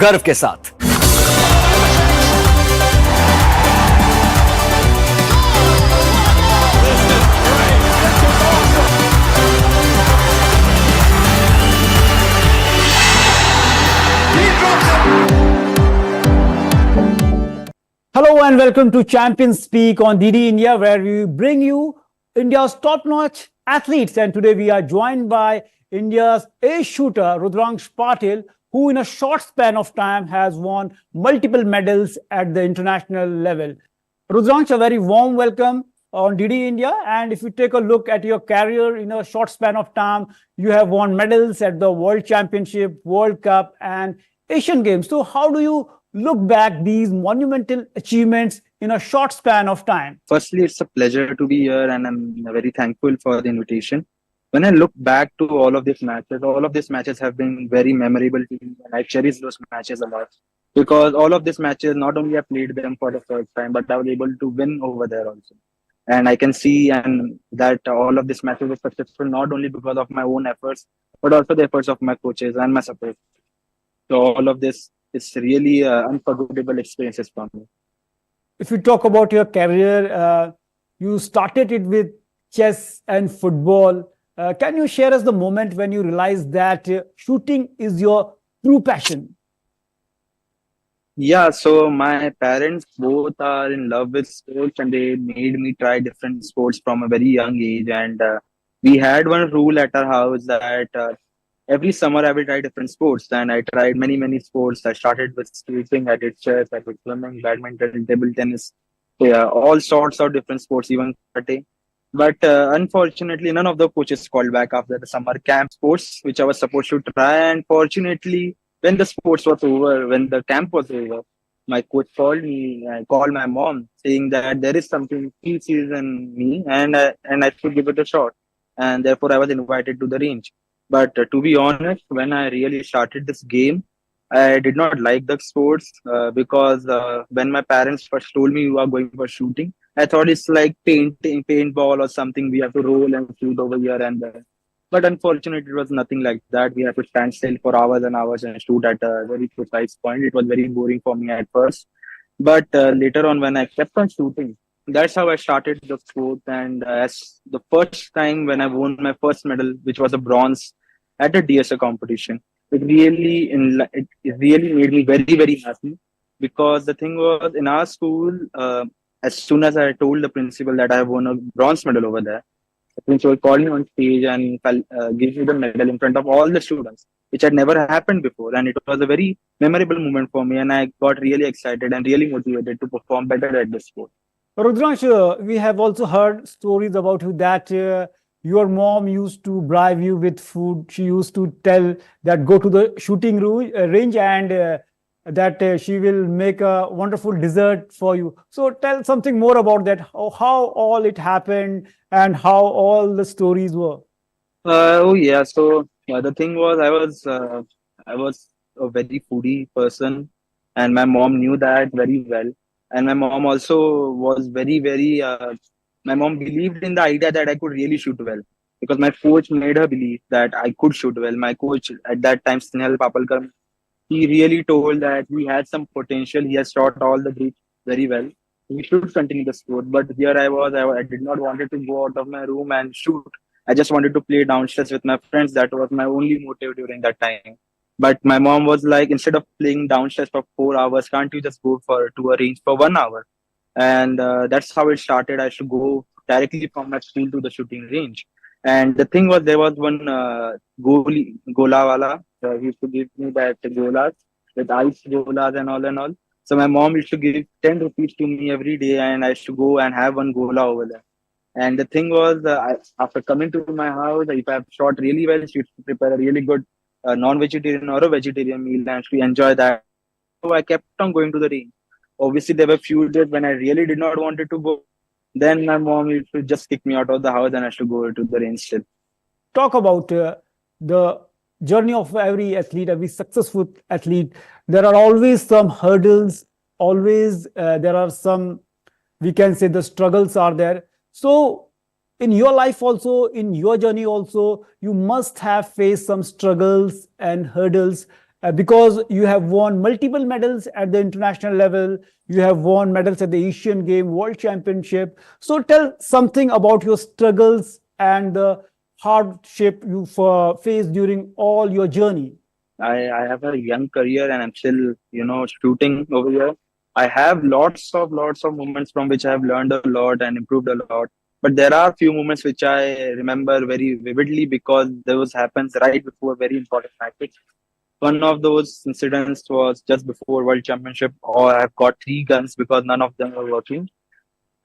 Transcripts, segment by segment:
गर्व के साथ। Hello and welcome to Champions Speak on DD India, where we bring you India's top-notch athletes. And today we are joined by India's ace shooter, Rudrankksh Patil, who in a short span of time has won multiple medals at the international level. Rudrankksh, a very warm welcome on DD India. And if you take a look at your career in a short span of time, you have won medals at the World Championship, World Cup, and Asian Games. So how do you look back these monumental achievements in a short span of time? Firstly, it's a pleasure to be here and I'm very thankful for the invitation. When I look back to all of these matches have been very memorable to me and I cherish those matches a lot. Because all of these matches, not only I played them for the first time, but I was able to win over there also. And I can see and that all of these matches were successful not only because of my own efforts, but also the efforts of my coaches and my support. So all of this is really unforgettable experiences for me. If you talk about your career, you started it with chess and football. Can you share us the moment when you realized that shooting is your true passion? Yeah, so my parents both are in love with sports and they made me try different sports from a very young age. And we had one rule at our house that every summer I will try different sports. And I tried many sports. I started with skating, I did chess, I did swimming, badminton, table tennis. So, yeah, all sorts of different sports, even karate. But unfortunately, none of the coaches called back after the summer camp sports, which I was supposed to try. And fortunately, when the sports was over, when the camp was over, my coach called me. I called my mom, saying that there is something he sees in me, and I should give it a shot. And therefore, I was invited to the range. But to be honest, when I really started this game, I did not like the sports because when my parents first told me you are going for shooting, I thought it's like paintball or something. We have to roll and shoot over here and there. But unfortunately, it was nothing like that. We have to stand still for hours and hours and shoot at a very precise point. It was very boring for me at first. But later on, when I kept on shooting, that's how I started the sport. And as the first time when I won my first medal, which was a bronze at a DSA competition, it really made me very happy because the thing was in our school. As soon as I told the principal that I have won a bronze medal over there, the principal called me on stage and gave me the medal in front of all the students, which had never happened before. And it was a very memorable moment for me. And I got really excited and really motivated to perform better at this sport. Rudrankksh, we have also heard stories about you that your mom used to bribe you with food. She used to tell that go to the shooting range and that she will make a wonderful dessert for you. So tell something more about that, how all it happened and how all the stories were. Oh yeah, so the thing was I was a very foodie person, and my mom knew that very well. And my mom also was very. My mom believed in the idea that I could really shoot well because my coach made her believe that I could shoot well. My coach at that time, Snehal Papalkar, he really told that he had some potential. He has shot all the breach very well. He should continue the sport. But here I did not wanted to go out of my room and shoot. I just wanted to play downstairs with my friends. That was my only motive during that time. But my mom was like, instead of playing downstairs for 4 hours, can't you just go for to a range for 1 hour? And that's how it started. I should go directly from my school to the shooting range. And the thing was, there was one gola wala. He used to give me that golas with ice golas and all and all. So my mom used to give 10 rupees to me every day, and I used to go and have one gola over there. And the thing was, after coming to my house, if I've shot really well, she used to prepare a really good non-vegetarian or a vegetarian meal, and she enjoy that. So I kept on going to the range. Obviously, there were few days when I really did not wanted to go. Then my mom used to just kick me out of the house, and I should go to the range still. Talk about the journey of every athlete, every successful athlete. There are always some hurdles, always there are some, we can say the struggles are there. So in your life also, in your journey also, you must have faced some struggles and hurdles. because you have won multiple medals at the international level. You have won medals at the Asian Game, World Championship. So tell something about your struggles and the hardship you faced during all your journey. I have a young career and I'm still, shooting over here. I have lots of moments from which I have learned a lot and improved a lot. But there are few moments which I remember very vividly because those happens right before very important matches. One of those incidents was just before World Championship, or I've got three guns because none of them were working.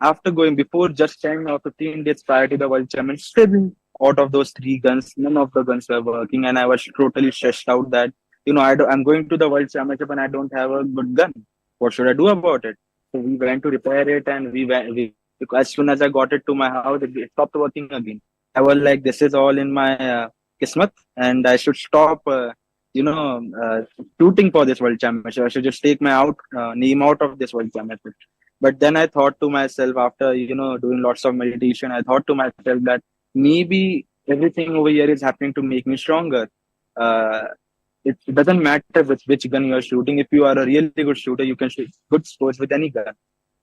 After going before just 10 or 15 days prior to the World Championship, still out of those three guns, none of the guns were working, and I was totally stressed out that I'm going to the World Championship and I don't have a good gun. What should I do about it? So we went to repair it, and because as soon as I got it to my house, it stopped working again. I was like, this is all in my kismat, and I should stop. You know, uh, Shooting for this World Championship. I should just take my name out of this World Championship. But then I thought to myself, after doing lots of meditation, I thought to myself that maybe everything over here is happening to make me stronger. Uh, it doesn't matter with which gun you are shooting. If you are a really good shooter, you can shoot good scores with any gun.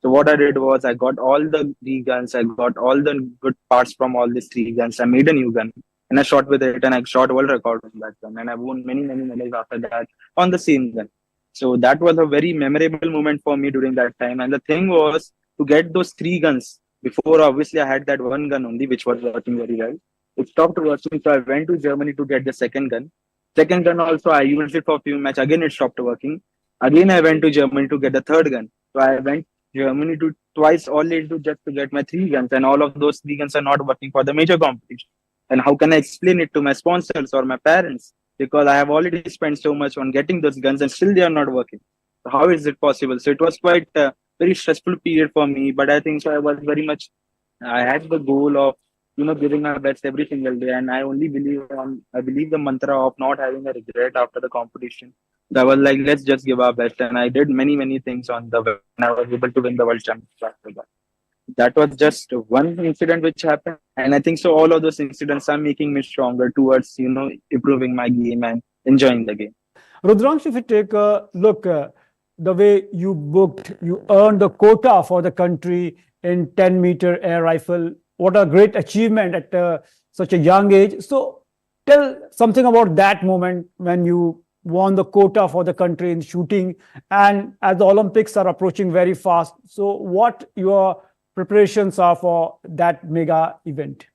So what I did was I got all the three guns, I got all the good parts from all these three guns. I made a new gun and I shot with it, and I shot world record on that gun, and I won many medals after that on the same gun. So that was a very memorable moment for me during that time. And the thing was to get those three guns. Before, obviously, I had that one gun only, which was working very well. It stopped working, so I went to Germany to get the second gun. Second gun also, I used it for a few matches. Again, it stopped working. Again, I went to Germany to get the third gun. So I went Germany to twice only to just to get my three guns, and all of those three guns are not working for the major competition. And how can I explain it to my sponsors or my parents? Because I have already spent so much on getting those guns and still they are not working. So how is it possible? So it was quite a very stressful period for me, but I think so I was very much, I had the goal of, giving my best every single day. And I believe the mantra of not having a regret after the competition. So I was like, let's just give our best. And I did many things on the way. And I was able to win the world championship after that. That was just one incident which happened, and I think so all of those incidents are making me stronger towards improving my game and enjoying the game. Rudrankksh, if you take a look, the way you earned the quota for the country in 10-meter air rifle. What a great achievement at such a young age. So tell something about that moment when you won the quota for the country in shooting. And as the Olympics are approaching very fast, so what your preparations are for that mega event?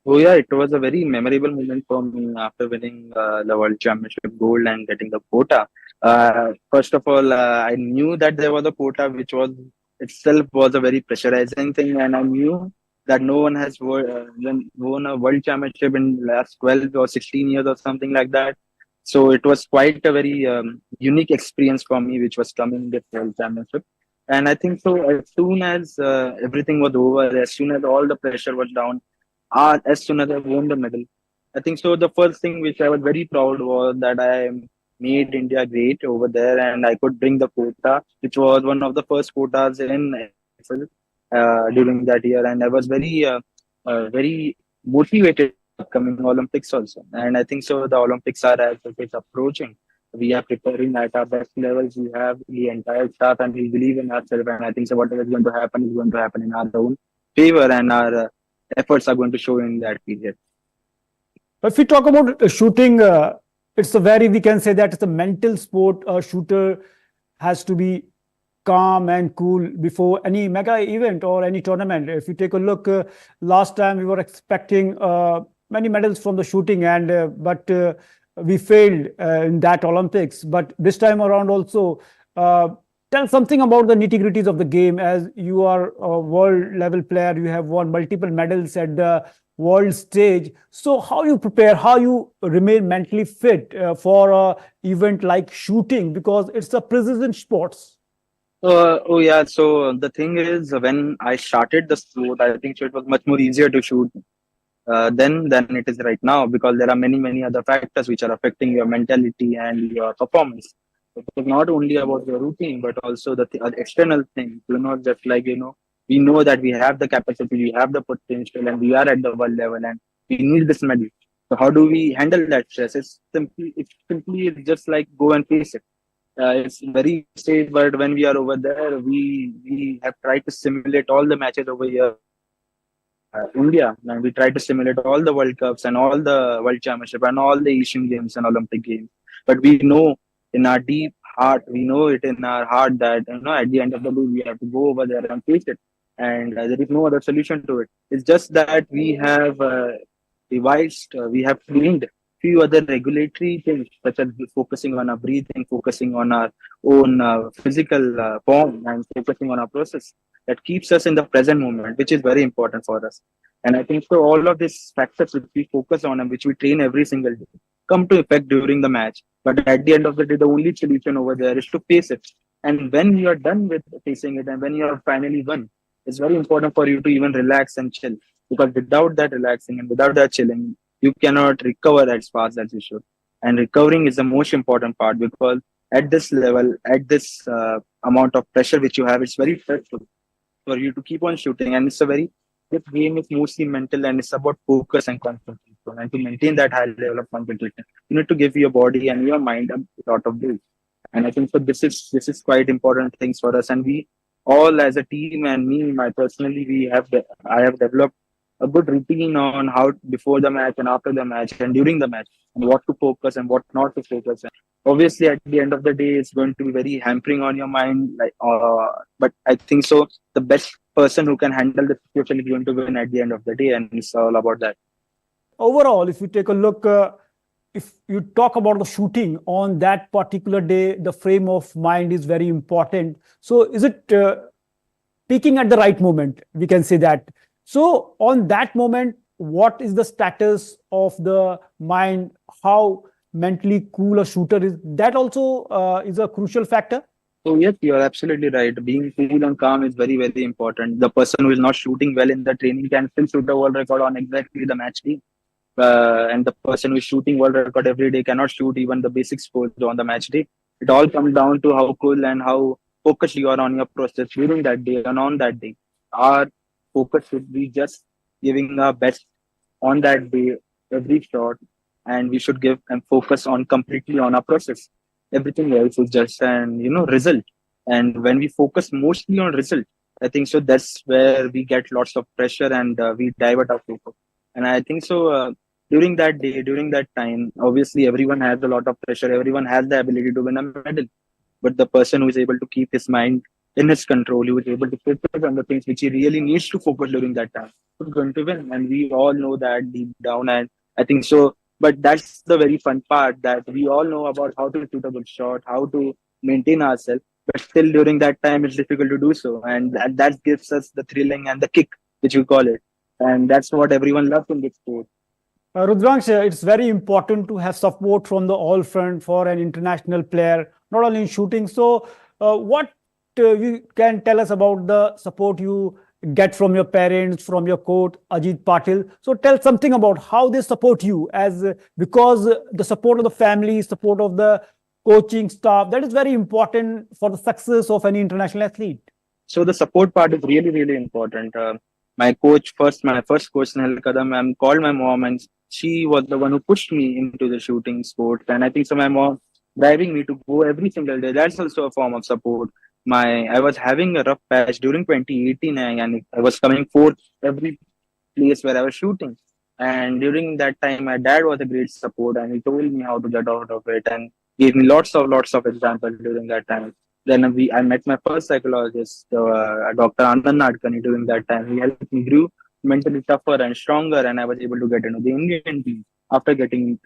Oh yeah, it was a very memorable moment for me after winning the world championship gold and getting the quota. First of all, I knew that there was a quota, which was itself was a very pressurizing thing, and I knew that no one has won a world championship in last 12 or 16 years or something like that. So it was quite a very unique experience for me, which was coming this world championship. And I think so. As soon as everything was over, as soon as all the pressure was down, as soon as I won the medal, I think so. The first thing which I was very proud was that I made India great over there, and I could bring the quota, which was one of the first quotas in NFL during that year, and I was very motivated for the upcoming Olympics also. And I think so. The Olympics are as it is approaching. We are preparing at our best levels. We have the entire staff, and we believe in ourselves. And I think so. Whatever is going to happen is going to happen in our own favor, and our efforts are going to show in that period. If we talk about shooting, it's a very, we can say that it's a mental sport. A shooter has to be calm and cool before any mega event or any tournament. If you take a look, last time we were expecting many medals from the shooting, and but we failed in that Olympics. But this time around also, tell something about the nitty-gritties of the game. As you are a world level player, you have won multiple medals at the world stage. So how you prepare, how you remain mentally fit for a event like shooting, because it's a precision sports. Oh yeah. So the thing is, when I started the sport, I think so it was much more easier to shoot than it is right now, because there are many other factors which are affecting your mentality and your performance. It is not only about your routine, but also the external things. Just like we know that we have the capacity, we have the potential, and we are at the world level, and we need this medal. So how do we handle that stress? It's simply it's just like go and face it. It's very safe, but when we are over there, we have tried to simulate all the matches over here in India, and we try to simulate all the World Cups and all the World Championship and all the Asian Games and Olympic Games. But we know in our deep heart, we know it in our heart that at the end of the day, we have to go over there and face it, and there is no other solution to it. It's just that we have we have trained few other regulatory things such as focusing on our breathing, focusing on our own physical form, and focusing on our process that keeps us in the present moment, which is very important for us. And I think so all of these factors which we focus on and which we train every single day come to effect during the match. But at the end of the day, the only solution over there is to face it. And when you are done with facing it and when you have finally won, it's very important for you to even relax and chill. Because without that relaxing and without that chilling, you cannot recover as fast as you should. And recovering is the most important part because at this level, at this amount of pressure which you have, it's very stressful for you to keep on shooting. And it's a very this game is mostly mental and it's about focus and concentration. And to maintain that high level of concentration, you need to give your body and your mind a lot of break. And I think so this is quite important things for us. And we all as a team and me, my personally, I have developed a good routine on how before the match and after the match and during the match and what to focus and what not to focus. And obviously, at the end of the day, it's going to be very hampering on your mind. But I think so. The best person who can handle the situation is going to win at the end of the day, and it's all about that. Overall, if you take a look, if you talk about the shooting on that particular day, the frame of mind is very important. So, is it peaking at the right moment? We can say that. So, on that moment, what is the status of the mind? How mentally cool a shooter is? That also is a crucial factor. So yes, you are absolutely right. Being cool and calm is very, very important. The person who is not shooting well in the training can still shoot a world record on exactly the match day. And the person who is shooting world record every day cannot shoot even the basic scores on the match day. It all comes down to how cool and how focused you are on your process during that day and on that day. Our focus should be just giving our best on that day, every shot, and we should give and focus on completely on our process. Everything else is just an result. And when we focus mostly on result, I think so that's where we get lots of pressure and we divert our focus. And I think so during that day, during that time, obviously everyone has a lot of pressure. Everyone has the ability to win a medal, but the person who is able to keep his mind in his control, who is able to focus on the things which he really needs to focus during that time, is going to win. And we all know that deep down. And I think so. But that's the very fun part that we all know about how to shoot a good shot, how to maintain ourselves. But still, during that time, it's difficult to do so. And that gives us the thrilling and the kick, which we call it. And that's what everyone loves in this sport. Rudrankksh, it's very important to have support from the all front for an international player, not only in shooting. So, what you can tell us about the support you get from your parents, from your coach, Ajit Patil. So, tell something about how they support you, as because the support of the family, support of the coaching staff, that is very important for the success of any international athlete. So the support part is really, really important. My first coach, Nehal Kadam, called my mom, and she was the one who pushed me into the shooting sport. And I think so. My mom driving me to go every single day. That's also a form of support. I was having a rough patch during 2018, and I was coming fourth every place where I was shooting. And during that time, my dad was a great support, and he told me how to get out of it, and gave me lots of examples during that time. Then I met my first psychologist, Dr. Anand Nadkani, during that time. He helped me grew mentally tougher and stronger, and I was able to get into the Indian team. After getting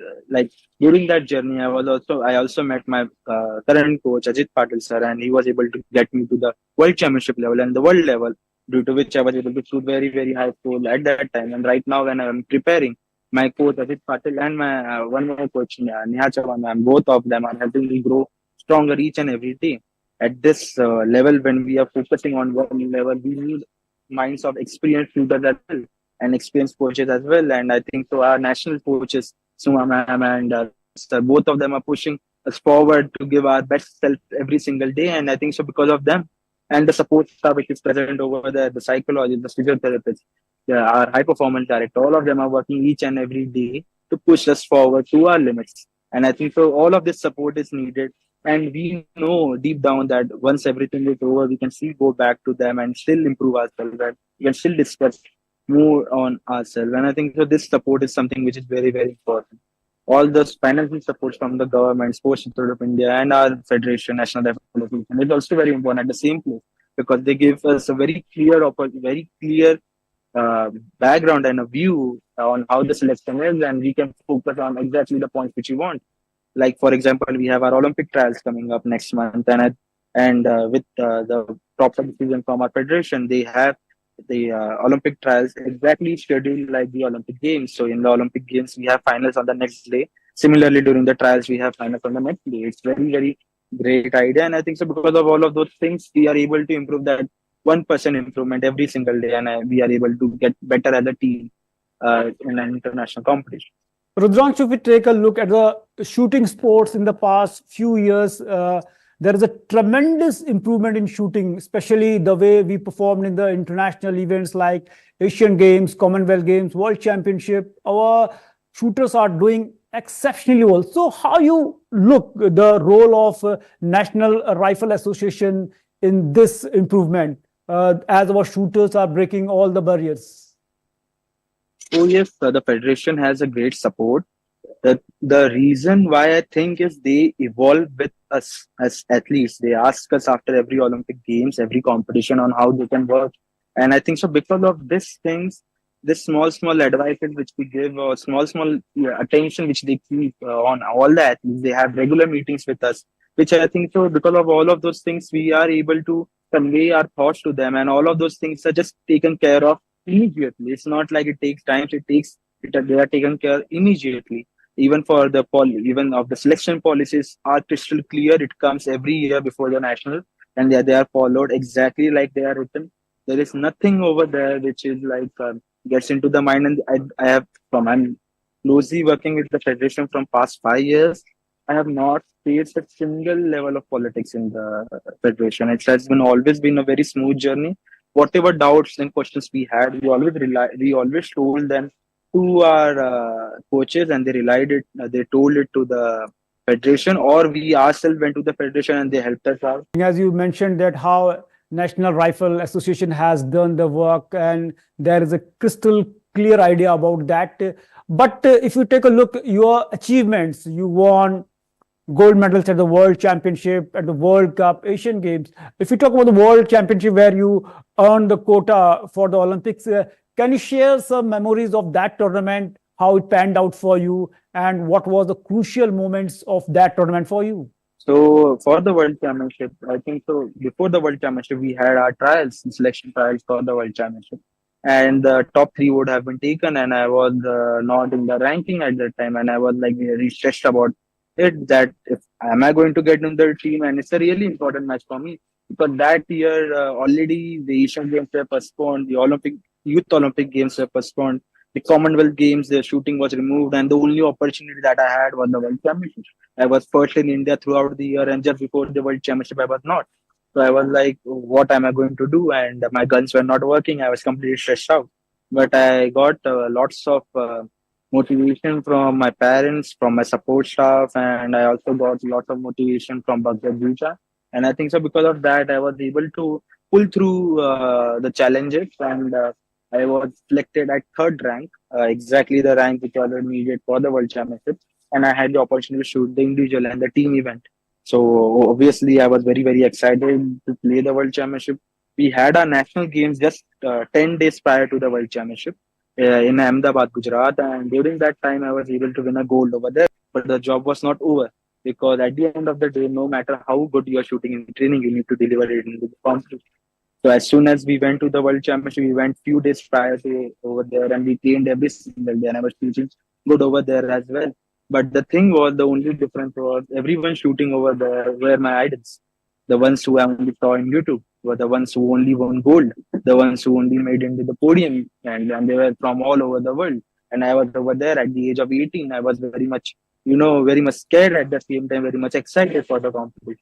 during that journey, I also met my current coach Ajit Patil sir, and he was able to get me to the world championship level and the world level, due to which I was able to shoot very very high score at that time. And right now, when I'm preparing, my coach Ajit Patil and my one more coach Neha Chavan, ma'am, both of them are helping me grow stronger each and every day. At this level, when we are focusing on one level, we need minds of experienced shooters as well and experienced coaches as well. And I think so our national coaches, Suma ma'am and sir, both of them are pushing us forward to give our best self every single day. And I think so because of them and the support staff which is present over there, the psychologists, the physiotherapists, our high performance director, all of them are working each and every day to push us forward to our limits. And I think so all of this support is needed. And we know deep down that once everything is over, we can still go back to them and still improve ourselves, and we can still discuss more on ourselves. And I think so this support is something which is very, very important. All the financial support from the government, Sports Authority of India, and our federation, National Rifle Association, is also very important at the same place, because they give us a very clear uh, background and a view on how the selection is, and we can focus on exactly the points which we want. Like for example, we have our Olympic trials coming up next month, and with the proper decision from our federation, they have the Olympic trials exactly scheduled like the Olympic Games. So in the Olympic Games, we have finals on the next day. Similarly, during the trials, we have finals on the next day. It's very great idea, and I think so because of all of those things, we are able to improve that 1% improvement every single day, and we are able to get better as a team in an international competition. Rudrankksh, if we take a look at the shooting sports in the past few years, there is a tremendous improvement in shooting, especially the way we performed in the international events like Asian Games, Commonwealth Games, World Championship. Our shooters are doing exceptionally well. So, how you look the role of National Rifle Association in this improvement, as our shooters are breaking all the barriers? Oh yes, the federation has a great support. The reason why I think is they evolve with us as athletes. They ask us after every Olympic Games, every competition on how they can work. And I think so because of these things, this small advices which we give, or small yeah, attention which they keep on all the athletes. They have regular meetings with us, which I think so because of all of those things, we are able to convey our thoughts to them, and all of those things are just taken care of immediately. It's not like it takes time. They are taken care immediately. Even for the even of the selection policies are crystal clear. It comes every year before the national, and they are followed exactly like they are written. There is nothing over there which is like gets into the mind. And I have from I'm closely working with the federation from past 5 years. I have not faced a single level of politics in the federation. It has been always been a very smooth journey. Whatever doubts and questions we had, we always told them to our coaches, and they relied it. They told it to the federation, or we ourselves went to the federation and they helped us out. As you mentioned that how National Rifle Association has done the work, and there is a crystal clear idea about that. But if you take a look your achievements, you won gold medals at the World Championship, at the World Cup, Asian Games. If you talk about the World Championship where you earned the quota for the Olympics, can you share some memories of that tournament, how it panned out for you, and what was the crucial moments of that tournament for you? So for the World Championship, I think so. Before the World Championship, we had our trials, selection trials for the World Championship, and the top three would have been taken. And I was not in the ranking at that time, and I was like very stressed about it. That if am I going to get in the team, and it's a really important match for me, because that year already the Asian Games were postponed, the Youth Olympic Games were postponed, the Commonwealth Games, the shooting was removed, and the only opportunity that I had was the World Championship. I was first in India throughout the year, and just before the World Championship, I was not. So I was like, what am I going to do? And my guns were not working. I was completely stressed out. But I got lots of motivation from my parents, from my support staff, and I also got lots of motivation from Bhagavad Gita. And I think so because of that, I was able to pull through the challenges, and I was selected at third rank, exactly the rank which was needed for the World Championship, and I had the opportunity to shoot the individual and the team event. So obviously, I was very excited to play the World Championship. We had our national games just 10 days prior to the World Championship in Ahmedabad, Gujarat, and during that time, I was able to win a gold over there. But the job was not over, because at the end of the day, no matter how good you are shooting in training, you need to deliver it in the competition. So as soon as we went to the World Championship, we went few days prior to over there, and we trained every single day, and I was shooting good over there as well. But the thing was, the only difference was everyone shooting over there were my idols. The ones who I only saw on YouTube were the ones who only won gold, the ones who only made into the podium, and they were from all over the world. And I was over there at the age of 18. I was very much, very much scared at the same time, very much excited for the competition.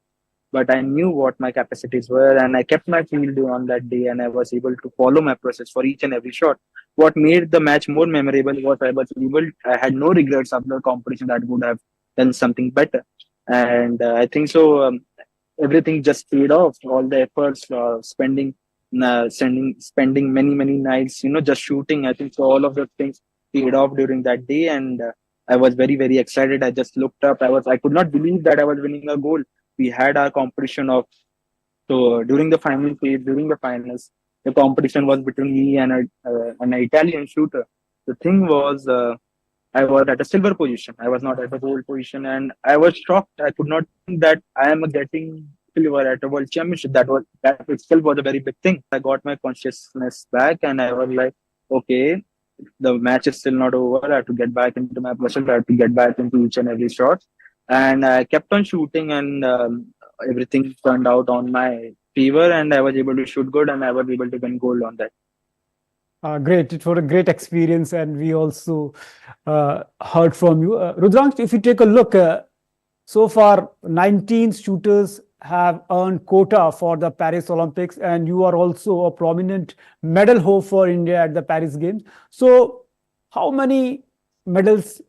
But I knew what my capacities were, and I kept my field on that day, and I was able to follow my process for each and every shot. what made the match more memorable was I had no regrets after the competition that would have done something better. And I think so. Everything just paid off. All the efforts, spending many nights, just shooting. I think so. All of those things paid off during that day, and I was very excited. I just looked up. I could not believe that I was winning a goal. We had our competition of during the final phase, during the finals, the competition was between me and an Italian shooter. The thing was, I was at a silver position. I was not at a gold position, and I was shocked. I could not think that I am getting silver at a world championship. That itself was a very big thing. I got my consciousness back, and I was like, okay, the match is still not over. I have to get back into my position. I have to get back into each and every shot, and I kept on shooting, and everything turned out on my favor, and I was able to shoot good, and I was able to win gold on that. Great. It was a great experience, and we also heard from you. Rudrankksh, if you take a look, so far 19 shooters have earned quota for the Paris Olympics, and you are also a prominent medal hope for India at the Paris Games. So, how many medals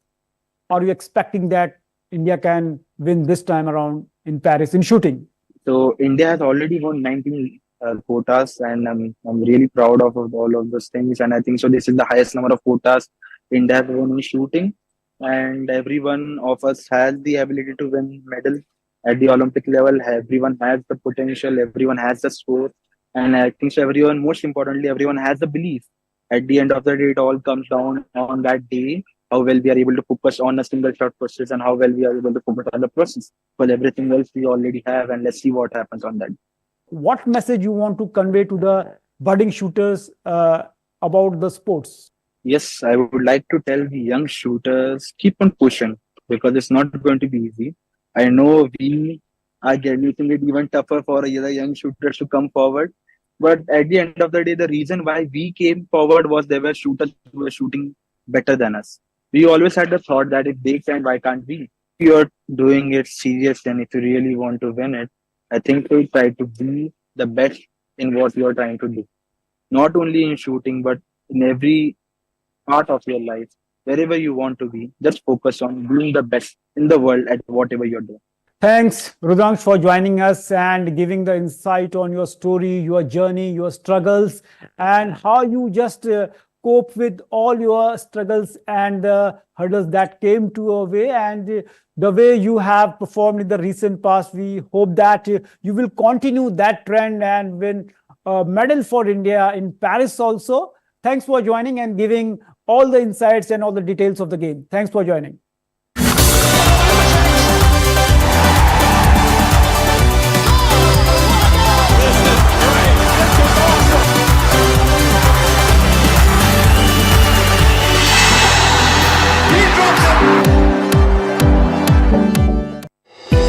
are you expecting that India can win this time around in Paris in shooting? So India has already won 19 quotas, and I'm really proud of all of those things. And I think so. This is the highest number of quotas India has won in shooting, and every one of us has the ability to win medal at the Olympic level. Everyone has the potential. Everyone has the score, and I think so. Everyone, most importantly, everyone has the belief. At the end of the day, it all comes down on that day how well we are able to focus on a single shot process and how well we are able to focus on the process. But everything else we already have, and let's see what happens on that. What message you want to convey to the budding shooters about the sports? Yes, I would like to tell the young shooters keep on pushing because it's not going to be easy. I know we are making it even tougher for the young shooters to come forward. But at the end of the day, the reason why we came forward was there were shooters who were shooting better than us. We always had the thought that if they can, why can't we? If you're doing it serious and if you really want to win it, I think you try to be the best in what you're trying to do. Not only in shooting, but in every part of your life, wherever you want to be, just focus on being the best in the world at whatever you're doing. Thanks, Rudrankksh, for joining us and giving the insight on your story, your journey, your struggles, and how you just cope with all your struggles and the hurdles that came to your way, and the way you have performed in the recent past. We hope that you will continue that trend and win a medal for India in Paris also. Thanks for joining and giving all the insights and all the details of the game. Thanks for joining.